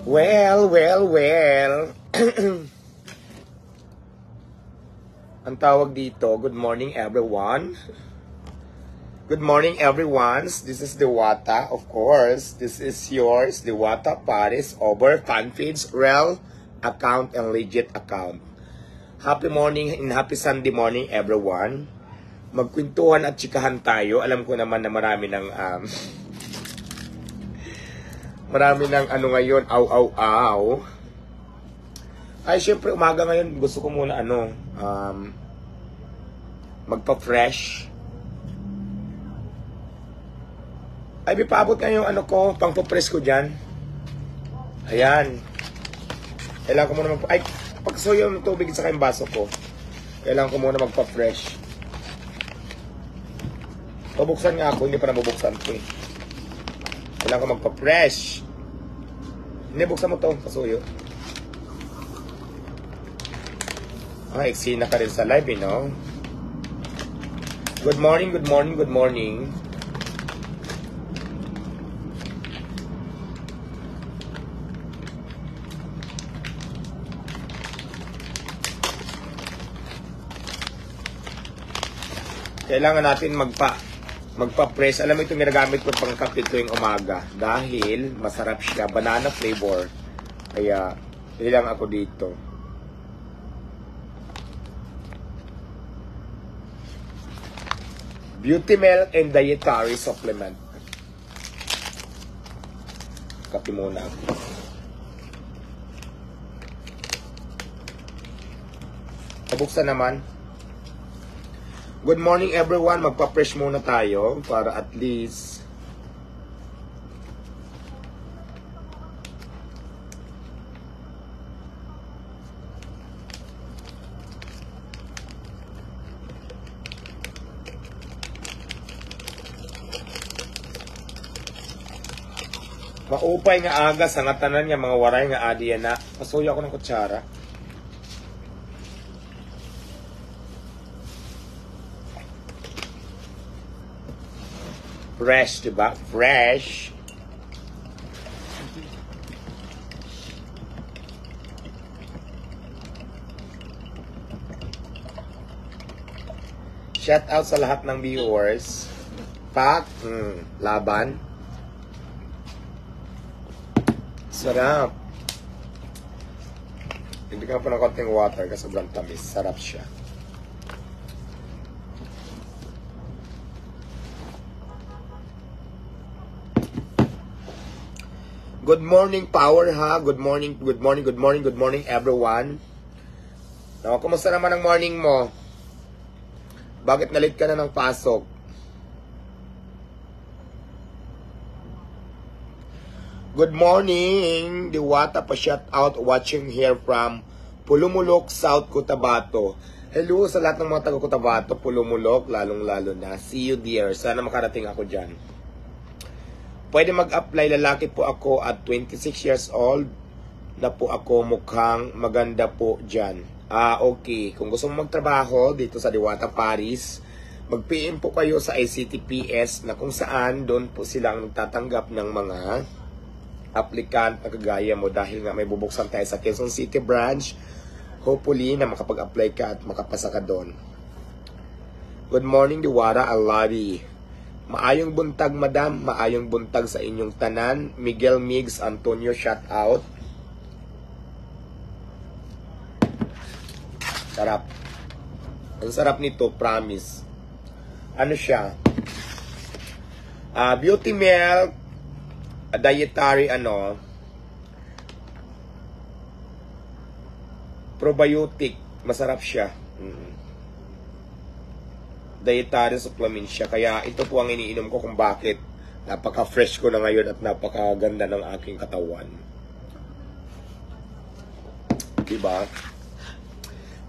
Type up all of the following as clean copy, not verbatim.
Well. Ang tawag dito, good morning everyone. Good morning everyone. This is Diwata, of course. This is yours, Diwata Paris, over FanFeeds, Rel account and legit account. Happy morning and happy Sunday morning everyone. Magkwentuhan at chikahan tayo. Alam ko naman na marami ng ano ngayon, aw. Ay, syempre, umaga ngayon, gusto ko muna, magpa-fresh. Ay, bipabot nga yung pang-press ko dyan. Ayan. Kailangan ko muna ay, pagkasuyo ng tubig sa kayong baso ko. Kailangan ko muna magpa-fresh. Pabuksan nga ako, hindi pa nabubuksan ko eh. Kailangan ko magpa-fresh. Hindi, buksan mo to, pasuyo. Eksena ka rin sa live, Good morning. Kailangan natin magpa-press. Alam mo itong ginagamit ko pang kape tuwing umaga. Dahil masarap siya. Banana flavor. Kaya, ilang ako dito. Beauty Milk and Dietary Supplement. Kape muna ako. Pabuksan naman. Good morning everyone. Magpa-fresh muna tayo para at least maupay nga aga sa ngatanan nga mga waray nga adi na. Pasuyo ako ng kutsara. Fresh, diba? Fresh. Shout out sa lahat ng viewers. Laban. Sarap. Hindi ka pa ng konting water kasi sobrang tamis. Sarap siya. Good morning, Power, ha? Good morning everyone. Kumusta naman ang morning mo? Bakit nalit ka na ng pasok? Good morning, Diwata pa shout out watching here from Pulumulok, South Cotabato. Hello sa lahat ng mga taga Cotabato, Pulumulok, lalong-lalo na. See you dear. Sana makarating ako dyan. Pwede mag-apply, lalaki po ako at 26 years old na po ako, mukhang maganda po dyan. Okay. Kung gusto mo magtrabaho dito sa Diwata Paris, mag-PM po kayo sa ICTPS na kung saan doon po silang nagtatanggap ng mga applicant na kagaya mo dahil nga may bubuksan tayo sa Quezon City branch. Hopefully na makapag-apply ka at makapasa ka doon. Good morning, Diwata, I love you. Maayong buntag, madam. Maayong buntag sa inyong tanan. Miguel Migs Antonio, shout out. Sarap. Ang sarap nito, promise. Ano siya? Beauty Milk, dietary, probiotic. Masarap siya. Dietary supplement siya. Kaya ito po ang iniinom ko kung bakit napaka-fresh ko na ngayon at napakaganda ng aking katawan. Diba?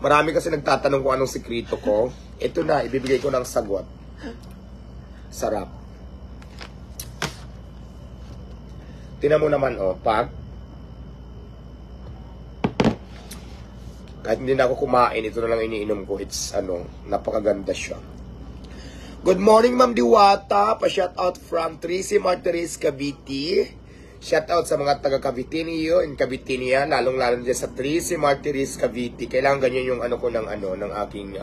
Marami kasi nagtatanong kung anong sikreto ko. Ito na, ibibigay ko ng sagot. Sarap. Tingnan mo naman, kahit hindi na ako kumain, ito na lang iniinom ko. It's, napakaganda siya. Good morning, Ma'am Diwata. Pa-shout out from Tracy Martires, Cavite. Shout out sa mga taga Cavitinio and Cavitinia, lalong-lalo dyan sa Tracy Martires, Cavite. Kailangan ganyan yung ng aking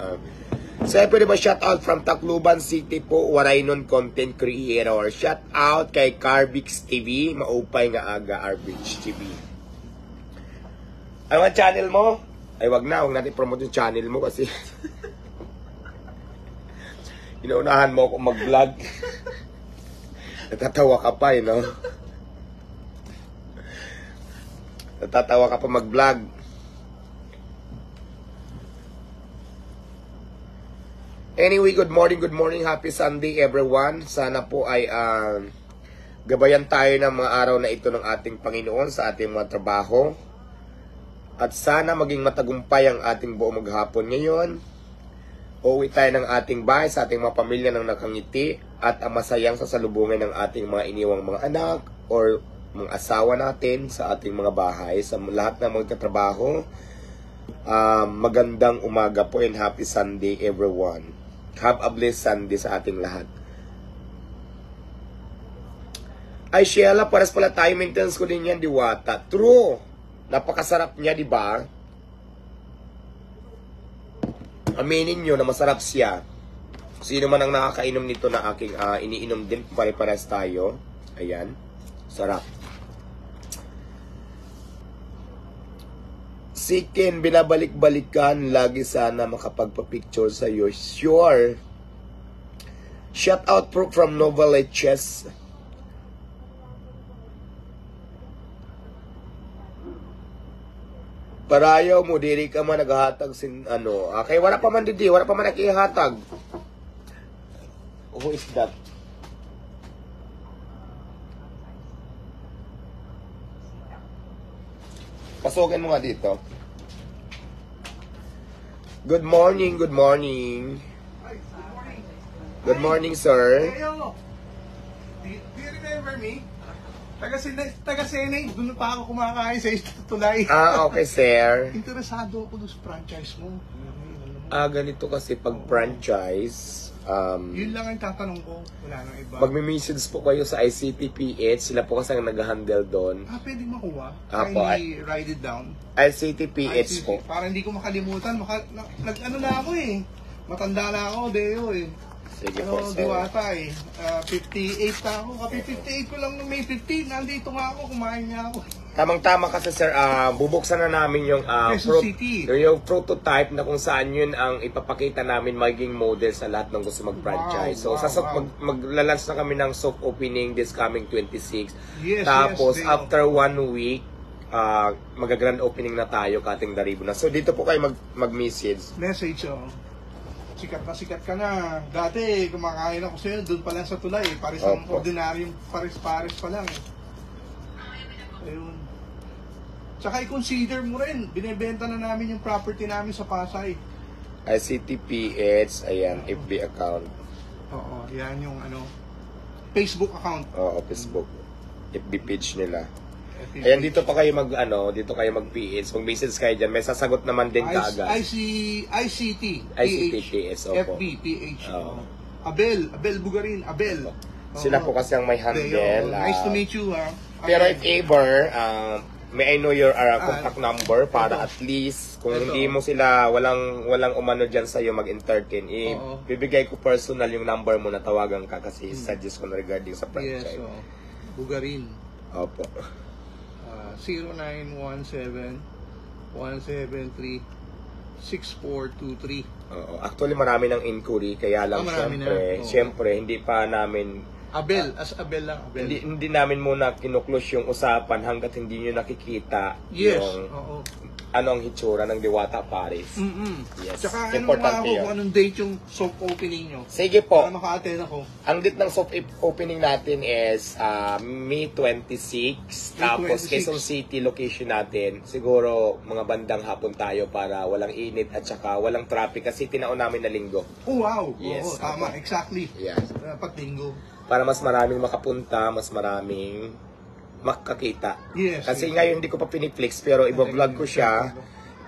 so, pwede ba shout out from Tacloban City po, Waraynon Content Creator. Shout out kay Carbix TV, maupay nga aga, Carbix TV. Ano ang channel mo? Ay, wag natin promote yung channel mo kasi inaunahan mo ako mag-vlog. Natatawa ka pa, no? Natatawa ka pa mag-vlog. Anyway, good morning, happy Sunday everyone. Sana po ay gabayan tayo ng mga araw na ito ng ating Panginoon sa ating mga trabaho. At sana maging matagumpay ang ating buong maghapon ngayon. Uuwi tayo ng ating bahay sa ating mga pamilya ng nakangiti at masayang sasalubungin ng ating mga iniwang mga anak or mga asawa natin sa ating mga bahay, sa lahat ng mga katrabaho. Magandang umaga po and happy Sunday everyone. Have a blessed Sunday sa ating lahat. Ay, Sheila, paras pala tayo. Maintenance ko din yan, Diwata. True. Napakasarap niya, di ba? Aminin nyo na masarap siya. Sino man ang nakakainom nito na aking iniinom din, pare-pares tayo. Ayan. Sarap. Sikin, binabalik-balikan, lagi sana makapagpa-picture sa iyo. Sure. Shout out from Novaliches. Parayaw mo, diri ka man naghahatag sin kay wala pa man didi, wala pa man nakihatag. Who is that? Pasukin mo nga dito. Good morning, good morning. Good morning, sir. Do you remember me? Taga-Senay, doon pa ako kumakain sa tulay. Okay, sir. Interesado ako doon sa franchise mo. Ganito kasi pag franchise, Yun lang ang tatanong ko. Wala nang iba. magme-message po kayo sa ICTPH. Sila po kasi ang nag-handle doon. Pwede makuha. Apo, Kindly write it down. ICTPH po. Para hindi ko makalimutan. Nag-ano na ako eh. Matanda na ako, Deo eh. Sige po, sir. Diwata eh. 58 na ako. Kapag 58 ko lang nung May 15, nandito nga ako, kumain nga ako. Tamang-tama kasi, sir, bubuksan na namin yung, Quezon City. yung prototype na kung saan yun ang ipapakita namin maging model sa lahat ng gusto mag-franchise. Wow, So, wow. maglalans na kami ng soft opening this coming 26. Yes, Tapos, yes, Deo. after 1 week, mag-grand opening na tayo, Kating Daribo na. So, dito po kayo mag-message. Message, sikat ka na. Dati, kumakain ako sa'yo, doon pa lang sa tulay. Paris ang Opo. ordinaryong pares-pares pa lang eh. Ayun. Tsaka i-consider mo rin, binibenta na namin yung property namin sa Pasay. ICTPH, ayan, FB account. Oo, yan yung Facebook account. Oo, Facebook. FB page nila. Ayan, dito pa kayo dito kayo mag-PH. Mag-message kayo dyan. May sasagot naman din kaagad. ICT, ICTPH, opo. FB, PH. Oo. Abel Bugarin, Abel. Sila po kasi ang may handle. Nice to meet you, ha. Pero if ever, may I know your contact number para at least kung Ito. hindi mo sila walang umano dyan sa'yo mag-entertain, Oo. bibigay ko personal yung number mo na tawagan ka kasi suggest ko na regarding sa franchise. Yes, Bugarin. Opo. 0917-173-6423. Oo. Actually, marami ng inquiry, kaya lang Marami na. Oo. syempre, hindi pa namin Abel, as Abel lang, Abel. hindi namin muna kinuklose yung usapan hanggat hindi nyo nakikita Yes, yung oo. ang hitsura ng Diwata Paris. Yes. Tsaka Importante ako yun. kung anong date yung soft opening nyo. Sige po. Para maka-attend ako. Ang date ng soft opening natin is May 26. Tapos 26. Quezon City location natin. Siguro mga bandang hapon tayo para walang init at saka walang traffic kasi tinaon namin na linggo. Oh, wow. Yes, Oo, tama, exactly. Yes. Pag-linggo. Para mas maraming makapunta, mas maraming makakita. Yes. Kasi ngayon hindi ko pa piniflix pero i-vlog ko siya.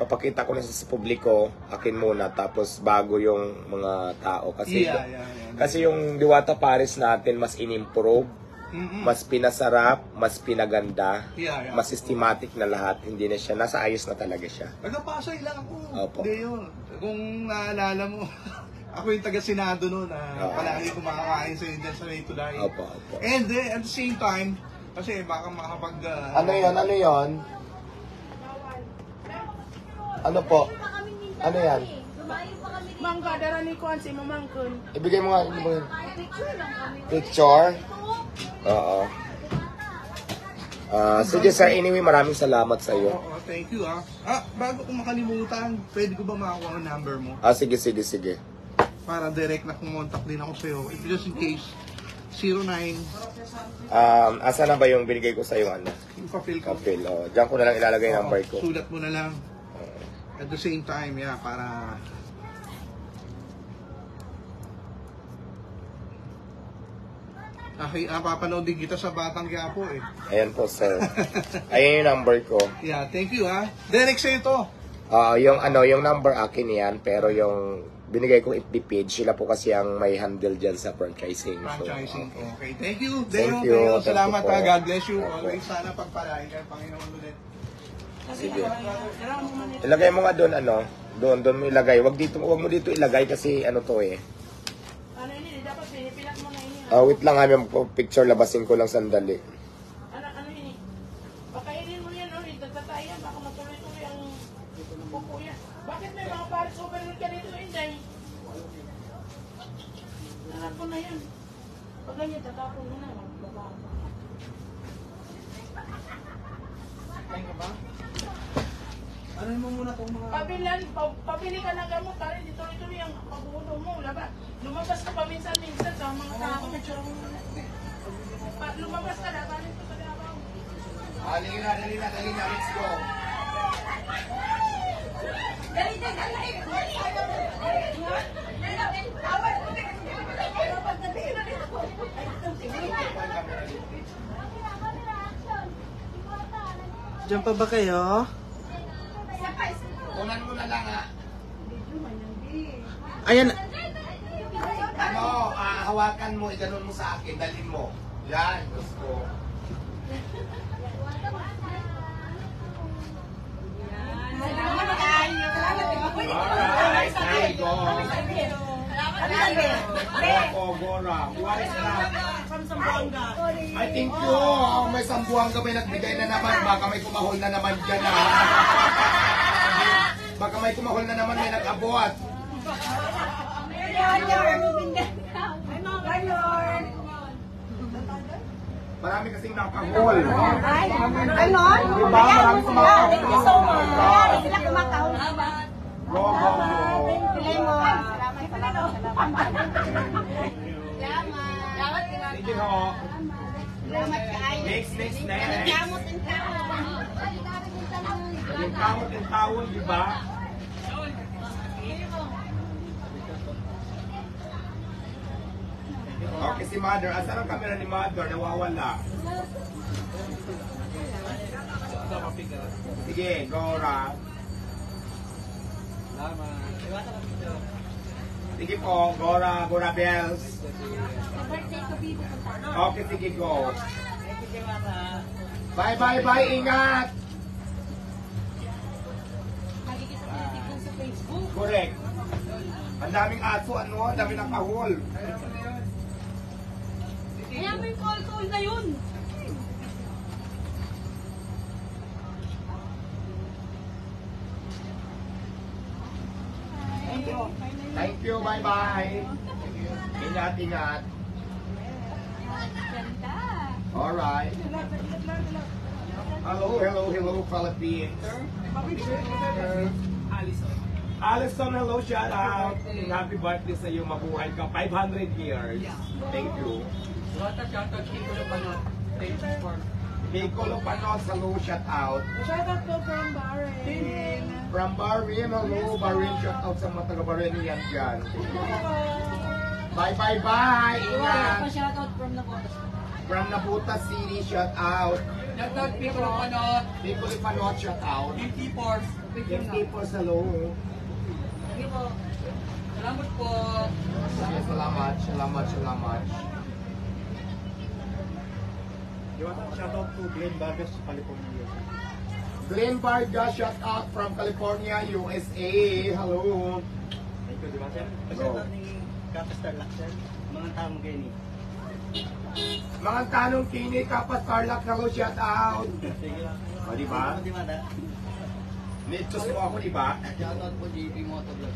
Papakita ko na sa publiko, akin muna tapos bago yung mga tao kasi Yeah. kasi yung Diwata Paris natin mas in-improve Mas pinasarap, mas pinaganda, Yeah. mas systematic na lahat. Hindi na siya, nasa ayos na talaga siya. Nagpapasay lang ako. Opo. Hindi yun. Kung naalala mo, ako yung taga-senado noon na palagi kumakakain sa Indian sa May Tulay. Opo, opo. And at the same time, kasi baka makapag... Ano yon? Ano yon? Ano po? Ano yan? Mangga, dara ni Kuan si Mamangkon. Ibigay mo nga. Ibigay mo yun. Picture lang kami. Picture? Oo. Sige sir, anyway, maraming salamat sa iyo. Oo, thank you bago ko makalimutan, pwede ko ba makakuha ang number mo? Sige, sige, sige. Para direct na kumontak din ako sa'yo. If just in case, 09, Asa na ba yung binigay ko sa iyo, ano? yung pa-fill ko. Kapil, oh. Diyan ko na lang ilalagay yung number ko. Sulat mo na lang. At the same time, para... papanood din kita sa Batang Quiapo eh. Ayan po, sir. Ayan yung number ko. Yeah, thank you Direct sa'yo to. Yung number akin yan, pero yung binigay kong FB page, sila po kasi ang may handle dyan sa franchising. Franchising. Okay, thank you. Thank Deo. you. Salamat Thank you po. God bless you. Always sana pagpalain kayo, Panginoon ulit. Sige. Ilagay mo nga doon, doon mo ilagay. Wag mo dito ilagay kasi ano to eh. Ano ini, dapat pinipilat mo na ini. Wait lang, picture labasin ko lang sandali. Ano ini? Pakainin mo yan, nagtatayan, baka matuloy-tuloy ang buko yan. Bakit may mga pares overload ka dito, Inday? Narapon na yan. Pag ganyan, tatapon mo na. Thank you ba? Ano mo muna itong mga... Pabili ka ng gamot para hindi tuloy-tuloy ang pagbulo mo. Lumabas ka pa minsan-minsan sa mga tao. Lumabas ka na, galing ka sa Davao. Dali na, let's go. Diyan pa ba kayo? Unan mo na lang Ayan. Hawakan mo, iganon mo sa akin, dalhin mo. Yan, gusto. Alright, there you go. Gora. From Zamboanga. I think may Sambuanga may nagbigay na naman. Baka may kumahol na naman dyan Baka may kumahol na naman, may nag-abot. Marami kasing nakahol. Ganon? Diba? Marami kumakahol. Thank you so much. Marami sila kumakahol. Go. Lemon. Salamat. Sige ho. Salamat kayo. Next. Kamot and kamot. Yung kamot and tawon, di ba? Okay, si Mother. Asan ang camera ni Mother? Nawawala. Sige, Gora. Sige po, Gora Bells. Okay, sige, go. Bye, ingat! Correct. Ang daming aso, ang daming nakahol. Kaya mo yung call na yun. Thank you, bye. Ingat. Alright. Hello, Philippines. Alison, hello, shout out. Happy birthday sa iyo, mabuhay ka. 500 years. Thank you. Kiko Lopanos, hello, shout out. Shout out po from Bahrain. From Bahrain, hello, Bahrain, shout out sa mga taga-Bahrain yan dyan. Bye. Ingat. Shout out from Napotas. From Naputas City, shout out. Shout out people of Panot. People Ipanot, shout out. Yung people, hello. Thank you po. Salamat po. Salamat. Shoutout to Glenn Vargas, California. Glenn Vargas, shout out from California, USA. Hello. Thank you, di ba, sir? Go. Shoutout ni Kapastar Laksan, mga taong gani. Mga tanong kini Kapas Tarlac, hello, shout out. Sige lang. O, di ba? Di ba, da? Nitsos mo ako, di ba? Shoutout po JP Motovlog.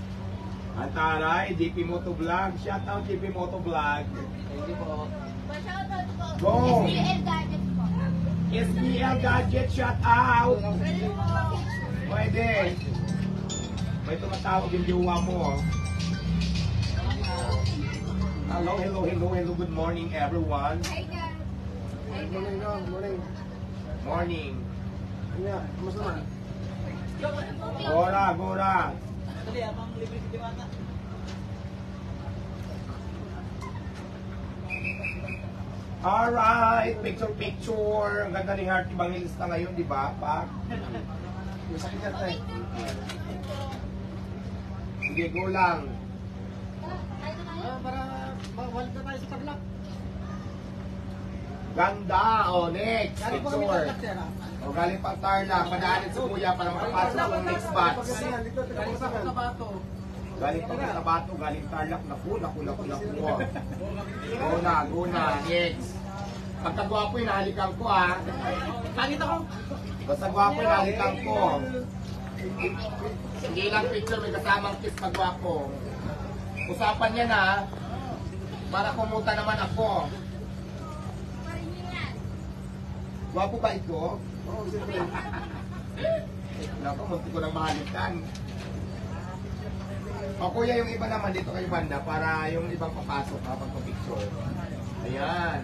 Ang taray, DP Motovlog. Shout out DP Motovlog. Thank you po. Shoutout po. Go. SBL Gadget po. SBL Gadget, shout out. Pwede po. Pwede. May tumatawag yung jowa mo. Oh. Hello, hello, hello, hello. Good morning, everyone. Hi guys. Hi guys. Morning. Morning. Kanya, kumusta man? Gora, Gora. Dali, abang libre si Diwata. Alright, picture, picture. Ang ganda ni Heart Evangelista ngayon, di ba, pa? Sakit ka tayo. Sige, go lang. Para mawal na tayo sa Tarlac. Ganda. O, next. Galing po kami Picture. Tarlac, sir. O, galing pang Tarlac. Padaanin sa kuya para makapasok ng next batch. Galing sa Cotabato. Galing pang Cotabato, galing Tarlac. Naku. Go na. Next. Pagkagwapo yung nahalikan ko, ha. Pangit ako. Basta gwapo yung nahalikan ko. Hindi lang picture, may kasamang kiss pagwapo. Usapan niya na, para kumuta naman ako. Gwapo ba ito? Oo, siyempre. Naku, munti ko nang mahalikan. O kuya, yung iba naman dito kayo banda para yung ibang papasok kapag picture. Ayan.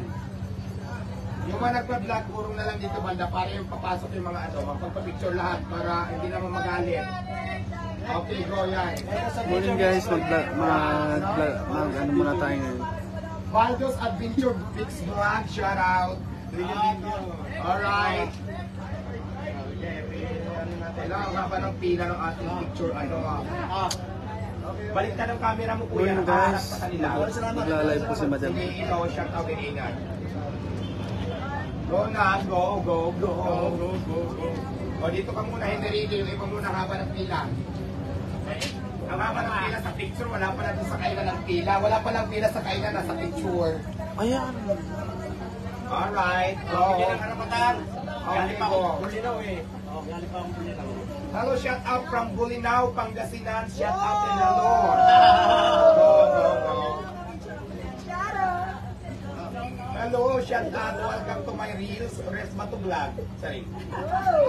Yung mga nagpa-vlog, urong na lang dito banda para yung papasok yung mga ano, magpapicture lahat para hindi naman magalit. Okay, go yan. Morning guys, ano muna tayo ngayon. Valdo's Adventure Fix Vlog, shout out. Alright. Kailangan nga ba ng pila ng ating picture? Ano nga? Balik ka ng camera mo kuya. Morning guys, Nakaharap pa kanila. magla-live po si Madam. Sige, ikaw, shout out din ingat. Go na, go. O dito ka muna, hindi ready. Yung iba muna haba ng pila. Ang haba ng pila sa picture, wala pa lang sa kainan ng pila. Wala pa lang pila sa kainan, nasa picture. Ayan. Alright, go. Okay, go. Hello, shout out from Bulinaw, Pangasinan. Shout out to the Lord. Go. Hello, shout out. Welcome to my Reels. Res Bato Vlog. Sorry. Go.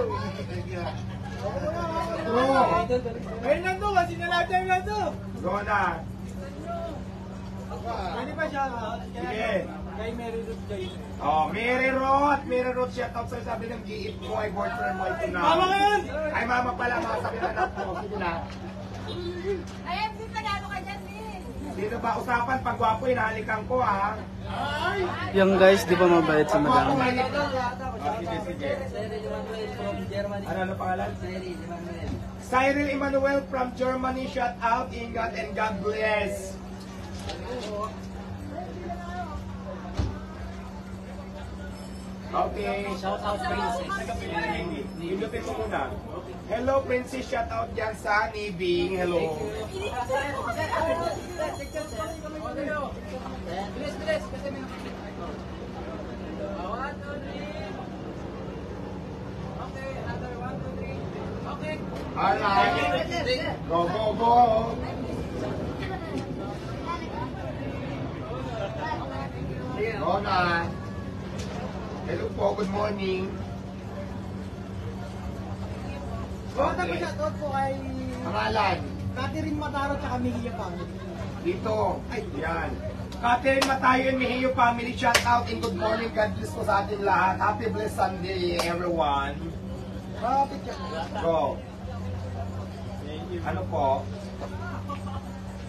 Ayun lang to, kasi nalagyan lang to. Go na. Pwede ba siya? Sige. Kay Mary Ruth Joy. Oh, Mary Roth, shout out sa sabi ng giit mo, ay boyfriend mo ito na. Mama ka yan! Ay, mama pala, mga sabi ng anak mo. Sige na. Ay, MP, Tagalog ka dyan, Min. Dito ba usapan, pag gwapo, hinahalikan ko, ha? Yung guys, di ba mabait si Pag gwapo, Madam? hinahalikan. Sige. Ano pangalan? Cyril Emmanuel from Germany, shout out, ingat, and God bless. Okay. Shout out Princess. Pindutin mo muna. Hello, Princess. Shout out dyan sa Nibing. Hello. Bilis. Kasi may Okay, another 1, 2, 3. Okay. Alright. Go. Go na. Hello po. Good morning. Tapos shoutout po kay Pangalan. Catherine Mataro at Miguel Family. Dito. Yan. Catherine Matayo and Mihio family, shout out and good morning. God bless po sa ating lahat. Happy blessed Sunday, everyone. Picture. Go. Ano po?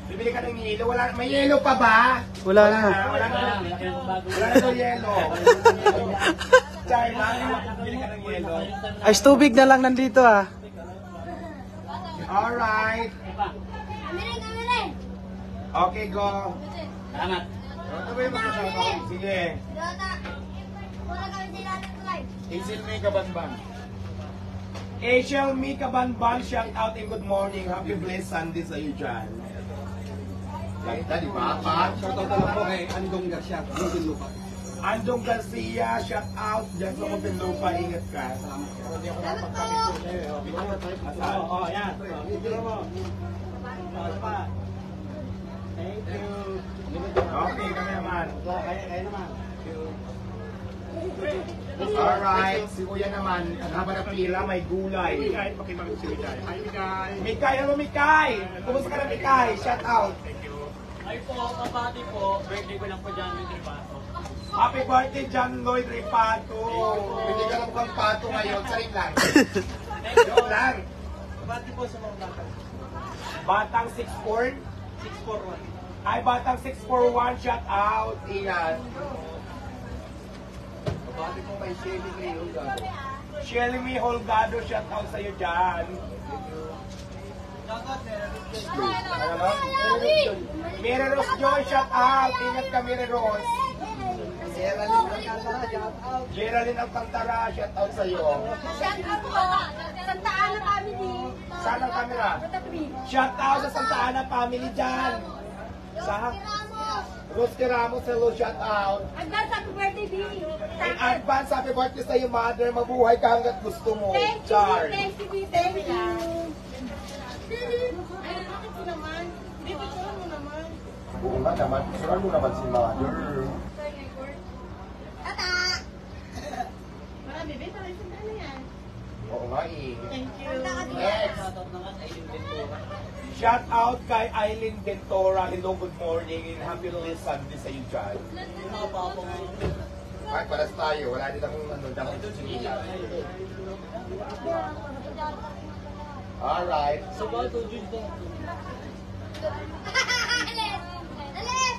Bibili ka ng yelo. May yelo pa ba? Wala na. Wala na yung yelo. China, bibili ka ng yelo. Ice tubig na lang nandito ah. Alright. Kamirin. Okay, go. Salamat. Ano ba yung mga shoutout? Sige. Dota. Wala kami silalim sa live. Hazel Mika Banban. Asiel Mika Banban, shout out and good morning. Happy blessed Sunday sa iyo dyan. Ganda, di ba? Shoutout na lang po kay Andong Garcia, Muntinlupa. Andong Garcia, shout out dyan sa Muntinlupa. Ingat ka. Hindi ako napagkakit. Oo, yan. Video mo. Thank you. Okay, kami naman. Kayo naman. Alright, si Kuya naman, ang haba ng pila, may gulay. Mikay, pakipagod si Mikay. Hi, Mikay. Mikay, hello Mikay! Kumusta ka na Mikay? Shout out! Ay po, kapati po, birthday ko lang po dyan yung tripato. Happy birthday, John Lloyd Ripato! Hindi ka lang pang pato ngayon, sarin lang. Joke lang. Kapati po sa mga bata. Batang 6'4"? 641. Ay, batang 6'4'1", shout out! Iyan. Bakit po kay Shelly Ray Holgado? Shelly May Holgado, shout out sa'yo dyan. Ano ba? Mary Rose Joy, shout out! Ingat ka, Mary Rose. Geraldine Alcantara, shout out sa'yo. Shout out po. Santa Ana family. Saan ang camera? Katabi. Shout out sa Santa Ana family dyan. Sa Rusty Ramos, hello, shout out. Advance happy birthday, B. In advance, happy birthday sa'yo, mother. Mabuhay ka hanggat gusto mo. Thank you, Char. thank you, B. Thank you. Ay, bakit mo naman? Hindi, picturean mo naman. Oo nga naman. Suran mo naman si mother. Tata! Marami, B. Parang isang ano yan. Oo nga eh. Thank you. Next. Shoutout naman sa Aileen Ventura. Shout out kay Eileen Ventura. Hello, good morning. And happy little Sunday sa iyo dyan. Yung mga papa ko. Ay, paras tayo. Wala din akong ano, dahil sinilas. Alright. Sa bato, Jun ko. Alis!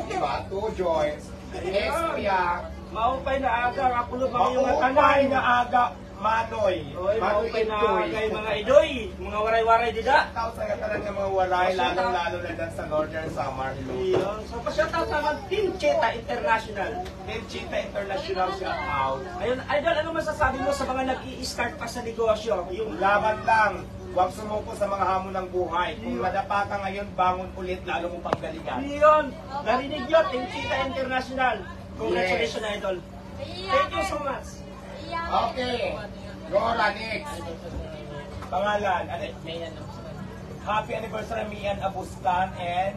Diba? 2 joints. Next, Pia. Maupay na aga, kapulo pa yung Maupay na aga, Manoy. Oy, Manoy maupay na Intoy. kay mga idoy, mga waray-waray dida. Shout out sa katalan ng mga waray, lalo na dyan sa Northern Samar. Iyon. So, pa-shoutout naman Team Cheta International. Team Chita International, shout out. Ayun, Idol, ano masasabi mo sa mga nag-i-start pa sa negosyo? Yung Laban lang. Huwag sumuko sa mga hamon ng buhay. Kung nadapa ka ngayon, bangon ulit, lalo mong panggalingan. Iyon, narinig yun, Team Cheta International. Congratulations, Idol. Thank you so much. Okay. Dora, next. Pangalan. Ano? Happy anniversary, Mian Abustan and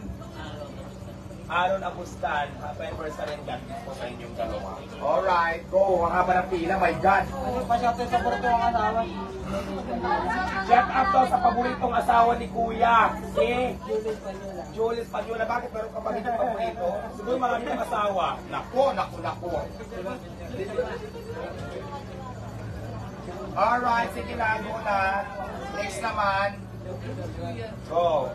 Aaron Abustan. Happy anniversary and God bless po sa inyong dalawa. Alright, go. Ang haba ng pila, my God. Ano pa shoutout sa porto ang asawa? Shout out daw sa paboritong asawa ni Kuya. Si Julius Panyola. Julius Panyola. Bakit meron ka pa rin yung paborito? Siguro marami ng asawa. Nako. Alright, sige na. Go na. Next naman. Go.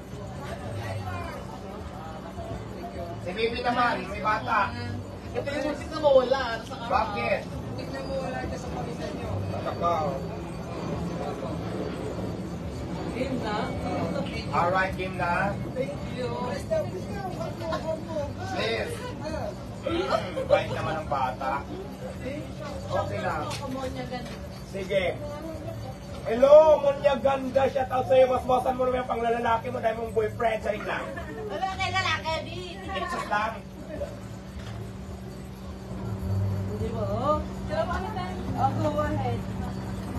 Si Bibi naman, may bata. Ito yung music na mawala. Bakit? Music na mawala dyan sa pamisan nyo. Nako. Game na? Alright, game na. Thank you. Please. Bait naman ang bata. Okay na. Sige. Hello, Monya Ganda. Shout out sa'yo. Basbasan mo naman yung panglalalaki mo dahil mong boyfriend. Saring lang. Wala kay lalaki, B. Exos lang. Hindi ba? Oh, go ahead.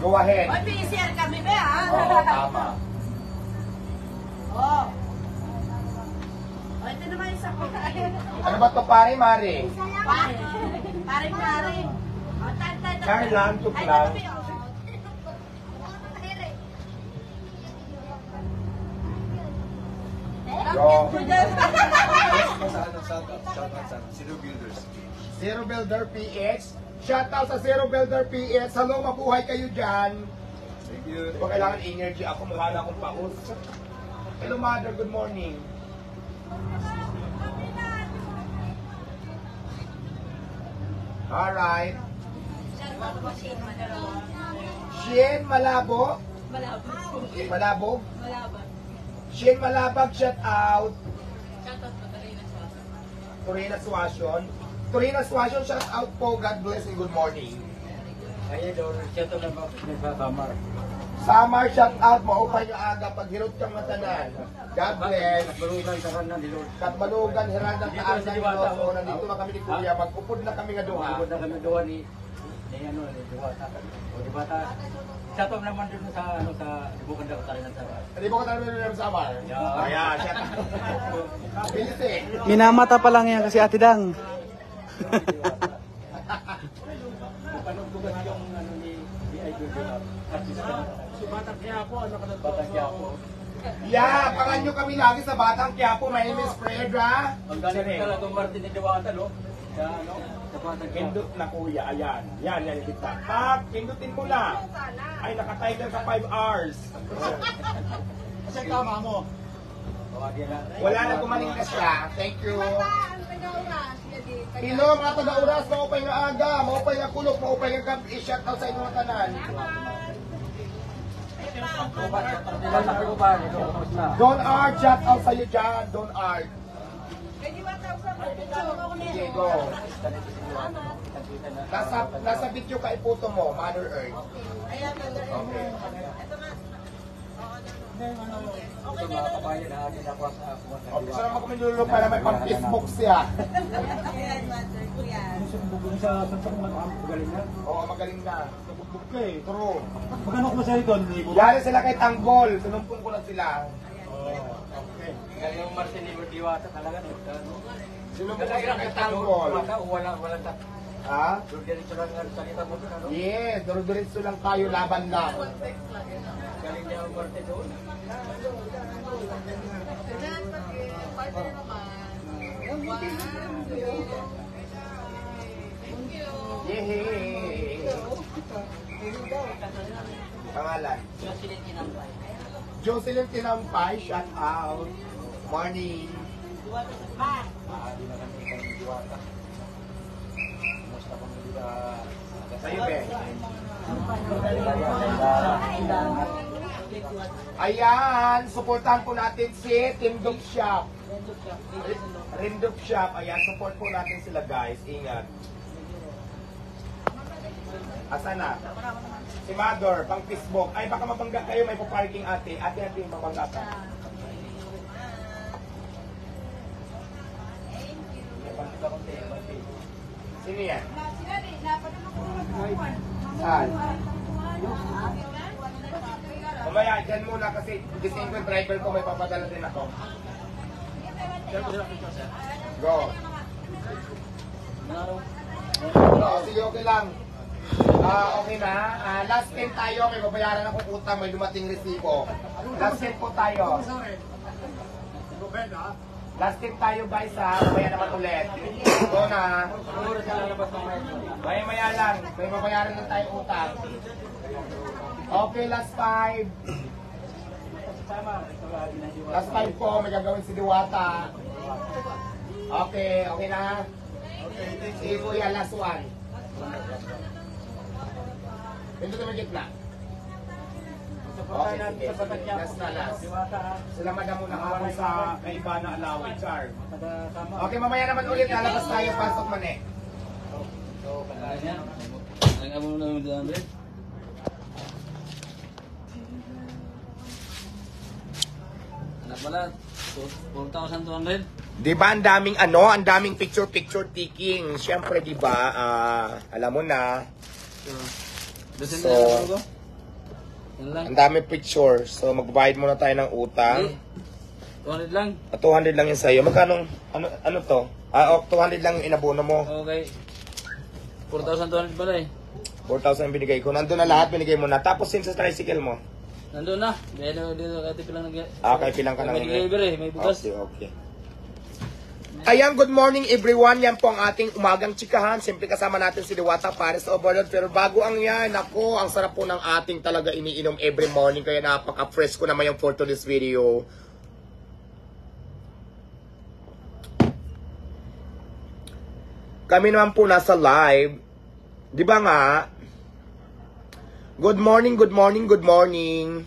Go ahead. Oy, PCR kami, be, ha? Oo, tama. Oh. O, ito naman isa ko. Ano ba to pare, Mari? Pare. O, tan. Carlan, Ay, tuklan. ano, be, o. Go. Zero Builders. Zero Builder PH. Shout out sa Zero Builder PH. Hello, mabuhay kayo dyan. Thank you. Kung kailangan energy ako, mukha na akong paus. Hello, mother. Good morning. Alright. Shien Malabo. Malabog. Shien Malabag, shout out. Torina Suasion. Torina Swasyon, shout out po. God bless and good morning. Kaya doon, siya ito na sa Samar. Samar, shout out. Maupay nyo aga. Paghirot kang matanan. God bless. Balugan ka rin na nilod. Katbalugan, hirandang Dito taas sa na Diwata. So, nandito na kami ni Kuya. Magpupod na kami nga duha. Bukod na kami doon ni Diwata. O Diwata. Siya ito naman doon sa bukod na katarin ng Samar. Hindi mo ko talaga ng Samar. Yeah. Ayan, shout out. Bilis eh. Minamata pa lang yan kasi Ate Dang. Paano ko ba yung ni Idol doon? Artista na. Si Batang Quiapo, ano ka na Batang Quiapo? Yeah, pangan nyo kami lagi sa Batang Quiapo. My name is Fredra. Ang galing pala itong Martin ni Diwata, no? Sa ano? Sa Batang Quiapo. Pindot na kuya, ayan. Yan kita. Pag pindutin mo na, ay nakatimer sa 5 hours. Kasi tama mo. Tawagin na. Wala na gumaling na siya. Thank you. Ang taga-uras. Pino, mga taga-uras, maupay nga aga, maupay nga kulok, maupay nga gabi. Shout out sa inyong mga tanan. Don Art, shout out sa iyo dyan. Don Art. Pwede ba tawag sa mga Sige, go. Nasa video ka iputo mo, Mother Earth. Ayan, Okay. ito nga. Okay na lang. Okay, so naman kami nilulog para may pang-Facebook siya. Ayan, mother ko yan. Oo, magaling na. Nabugbog ka eh, true. Magkano ko ba sa'yo doon? Yari sila kay Tanggol, sinumpong ko lang sila. Okay. Kaya yung Martin ni Diwata talaga. Sinumpong ko sila kay Tanggol. Wala ta. Ha? Doon diretso lang ang salita mo doon, ano? Yes, duro-diretso lang tayo, laban lang. Galing niya ang Martin doon. Ayan, partner naman. 1, 2, thank you. Yehey! Pangalan? Jocelyn Tinampay, shout out. Morning. Di na kami kay Diwata. Kumusta kami dito? Sa'yo, be. Ayan, supportan po natin si Tindog Shop. Rindog Shop. Ayan, support po natin sila guys. Ingat. Asa na? Si Mador, pang Facebook. Ay, baka mabangga kayo, may pa-parking ate. Ate, mabangga ka. Sino yan? Saan? Mamaya, dyan muna kasi gising ko yung driver ko, may papadala din ako. Go. Sige, okay lang. Okay na. Last 10 tayo, may babayaran akong utang, may dumating resibo. Last 10 po tayo. Last 10 tayo guys ha, mamaya naman ulit. Ito na. Maya lang, may babayaran na tayo utang. Okay, last 5. Last 5 po, may gagawin si Diwata. Okay, okay na. Sige kuya, last 1. Ito na gitna. Okay, sige. Last na last. Sila madam muna ako sa kaiba na allowance, Char. Okay, mamaya naman ulit. Lalabas tayo. Pasok man eh. Anak pala, 4,200. Di ba ang daming ang daming picture taking. Siyempre, di ba, alam mo na. So, ang daming picture. So, magbabayad muna tayo ng utang. 200 lang. 200 lang yun sa'yo. Magkano, ano to? 200 lang yung inabono mo. Okay. 4,200 pala eh. 4,000 binigay ko. Nandun na lahat, binigay mo na. Tapos yun sa tricycle mo. Nandun na. Dito kati pilang nag- Okay, pilang ka na. May delivery, may bukas. Okay, okay. Ayan, good morning everyone. Yan po ang ating umagang chikahan. Siyempre kasama natin si Diwata Paris Overload. Pero bago ang yan, ako, ang sarap po ng ating talaga iniinom every morning. Kaya napaka-fresh ko naman yung for today's video. Kami naman po nasa live. Di ba nga? Good morning, good morning, good morning.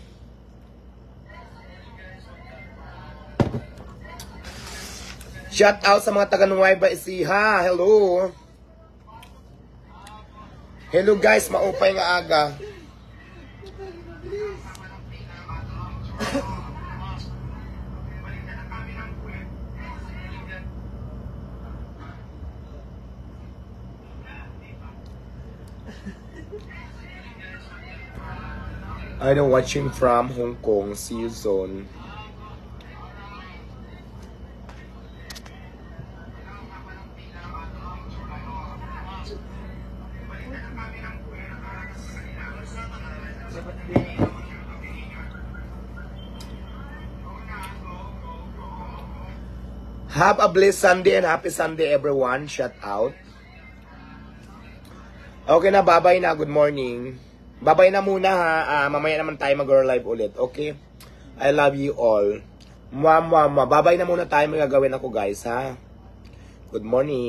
Shout out sa mga taga Nueva Ecija. Hello. Hello guys, maupay nga aga. I know watching from Hong Kong, see you soon. Have a blessed Sunday and happy Sunday everyone. Shout out. Okay na, bye-bye na. Good morning. Bye-bye na muna ha. Mamaya naman tayo mag-girl live ulit. Okay? I love you all. Bye-bye na muna tayo. May gagawin ako guys ha. Good morning.